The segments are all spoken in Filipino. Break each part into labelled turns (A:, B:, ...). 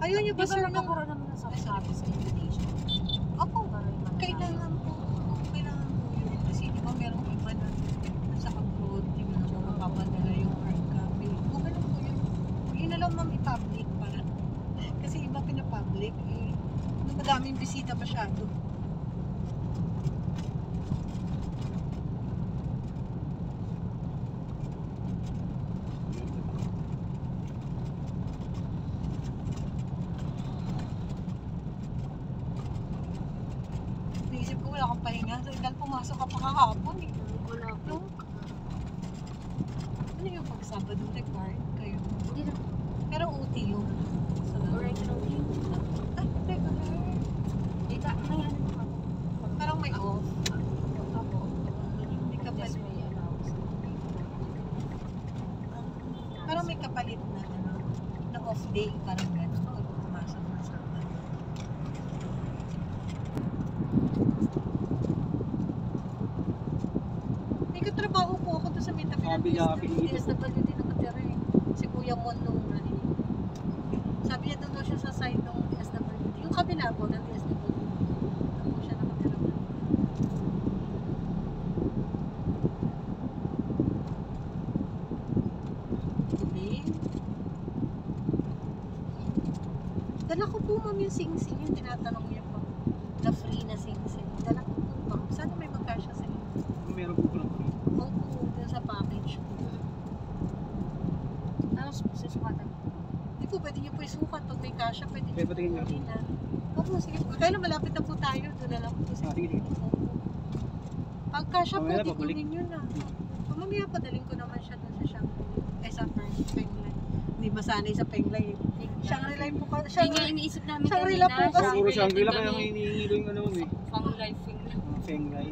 A: Ayaw niyo ba,
B: Di ba
A: sir,
B: nagkakaroon naman ng sabi sa Indonesia?
A: Opo, kailangan po yun. Kasi di ba merong iba na nasa abroad, di ba na mapapadala yung hard copy. Okay lang po yun. Yun na lang ma'am i-public para. Kasi iba pinapublic, eh, madaming bisita masyado. Naisip ko wala kang pahinga. Dahil pumasok ka pa kahapon eh.
B: Wala po.
A: No? Ano yung pag-Sabado required kayo?
B: Hindi na.
A: Pero OT yun.
B: Original view.
A: Ay, regular.
B: Dita, may ano na ako.
A: Parang may off.
B: Ako.
A: May kapalit.
B: Yes, may allowance.
A: Parang may kapalit na ano, na off day. Parang gano'n. Pag pumasok na Sabado. May katrabaho po ako doon sa Metapilan. DSWD nakatira eh. Si Kuya Mon nung sabi niya doon daw siya sa side ng DSWD. Yung kabila po ng DSWD. Doon po siya nakatira. Tubig. Dala ko po ma'am yung sing-sing. Yung tinatanong niya po. Na free na sing-sing. Dala ko po ma'am. Sana may magkasya sa inyo.
C: Meron po lang.
A: Opo, dun sa package po.
B: Tapos, susukatan.
A: Hindi po, pwede niyo po isukat. Pag may kasya, pwede niyo
C: Pwede patingin nga.
A: kunin na. Opo, sige po. Kaya lang malapit na po tayo. Doon na lang po.
C: Ah, sige.
A: Opo. Pag kasya po,
C: Mamaya
A: di
C: babalik.
A: kunin nyo na. Mamaya padaling ko naman siya doon sa Shangri-La. Eh, sa Penglay. Hindi masanay sa Penglay. Shangri-La po ka.
B: Hindi nga iniisip namin
A: Shangri-La po kasi.
C: Puro Shangri-La kaya ang hinihilo yung ano eh.
B: Fang life thing na.
C: Fenglay.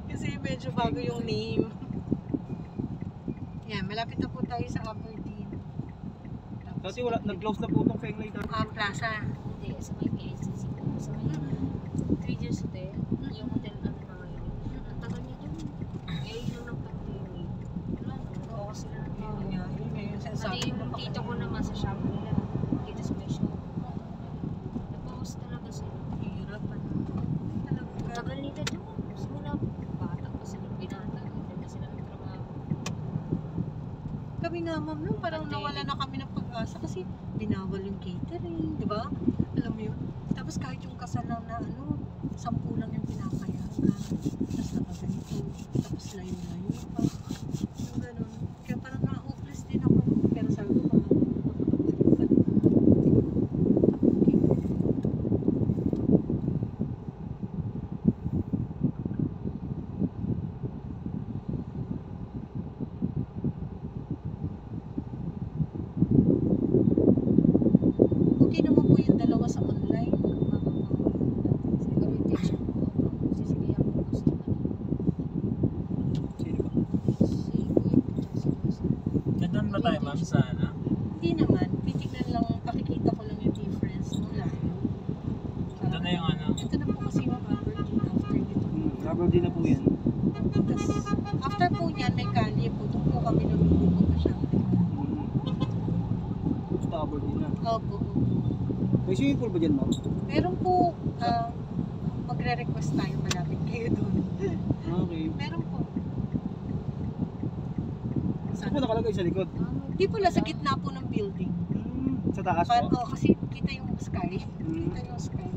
A: Kasi medyo bago yung name. Yan, malapit na po tayo sa Aberdeen.
C: Kasi wala, nag-close na po itong Fenglay dati.
A: Plaza.
B: Hindi, sa may KICC. Sa may 3 years hotel. Yung hotel ano na ngayon. Ang tagal niya dyan. Eh, yun ang pandemic. Wala na, nag-focus sila ng
A: Oo
B: yun.
A: nga, yun nga yung
B: Pati
A: sinasabi
B: yung tito ko naman sa Shangri-La. Dito sa may shop. Nag-focus talaga sila.
A: Hirap ano. Talagang
B: Ang tagal nila dyan. Simula bata pa sila binata. Hindi na sila nagtrabaho.
A: kami nga ma'am no, parang
B: Pandemic.
A: nawala na kami ng pag-asa kasi binawal yung catering, di ba? Alam mo yun? Tapos kahit yung kasal lang na ano, 10 lang yung pinapayagan. Tapos nakaganito. Tapos layo-layo pa. Yung ganun. Kaya parang na-hopeless din ako. Pero sabi ko okay naman po yung dalawa sa online.
B: Orientation po ako. Sisigayan ko po sa
C: Sino ba?
B: si Kuya Pucha si Lucy.
D: Nandun ba tayo ma'am sa ano?
A: Hindi naman. Titignan lang, pakikita ko lang yung difference ng layo.
D: Ito na yung ano?
A: Ito na po kasi yung Aberdeen after dito.
C: Aberdeen na po yan.
A: Tapos, after po niyan, may kalye po. Doon po kami lumiligo pa siya.
C: Basta Aberdeen na.
A: Opo.
C: May swimming pool ba dyan, ma'am?
A: Meron po, magre-request tayo malapit kayo doon.
C: Okay.
A: Meron po.
C: Saan po nakalagay sa likod?
A: Di po nasa gitna po ng building.
C: Sa taas po?
A: Kasi kita yung sky.
C: Hmm.
A: Kita yung sky.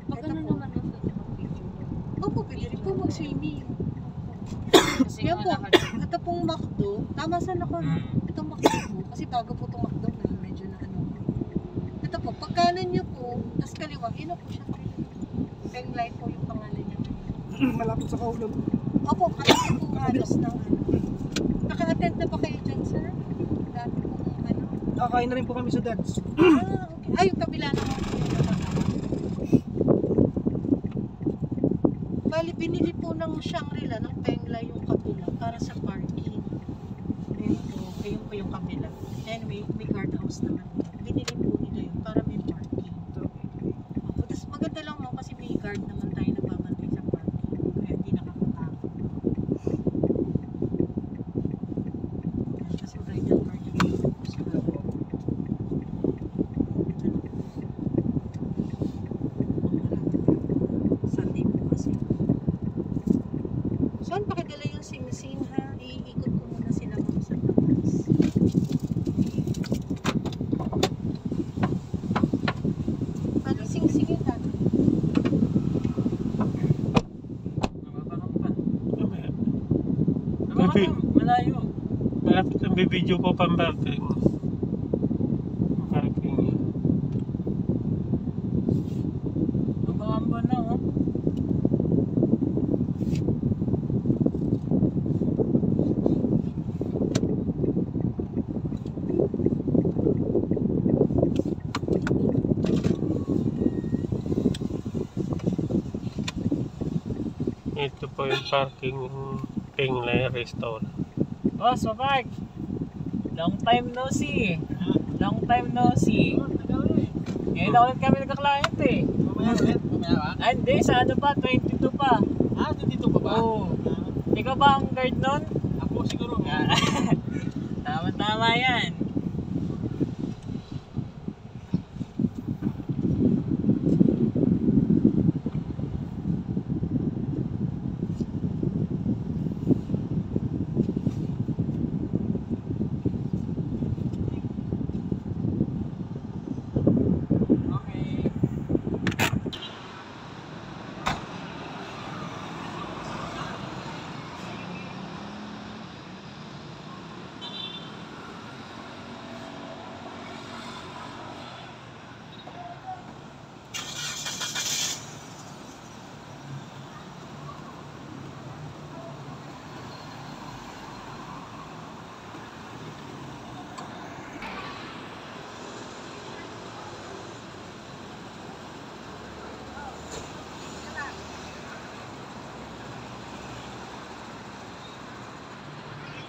B: Pag
A: Ito
B: ano
A: po.
B: naman ang pwede mag-picture doon.
A: Opo, pwede rin po mag-swimming.
B: Kasi
A: Yan po,
B: nga nakal-
A: ito pong McDo. Tama saan ako? Itong McDo po. Kasi bago po itong McDo na medyo na ano. Ito po, pagkanan nyo po, tas kaliwa, yun na po siya. Penglay po yung pangalan niya.
C: Malapit sa Kaulog.
A: Opo, kasi po halos ng ano. Naka-attend na ba kayo dyan, sir? Dati po ano.
C: Kakain na rin po kami sa Dads.
A: Okay. Ay, yung kabila naman. Bali, binili po ng Shangri-La, ng Penglay yung kabila para sa parking. Ayun po yung kabila. Anyway, may guardhouse naman. Binili po nila yun para may parking. Tapos maganda lang mo kasi may guard naman tayo na babantay sa parking. Kaya hindi nakakatakot. Kasi bridal party.
D: Malayo.
E: Malapit ang bibidyo ko pang parking. Parking.
D: Mabangamba na oh.
E: Ito po yung parking ng Penglay Restaurant.
D: Boss, papark. Long time no see. Long time no see. Ngayon na ulit kami nagka-client eh.
C: Mamaya ulit. Mamaya ba?
D: Ah, hindi, sa ano pa, 22 pa.
C: Ah, dito pa ba?
D: Oo. Ikaw ba ang guard nun?
C: Ako siguro.
D: Tama-tama yan.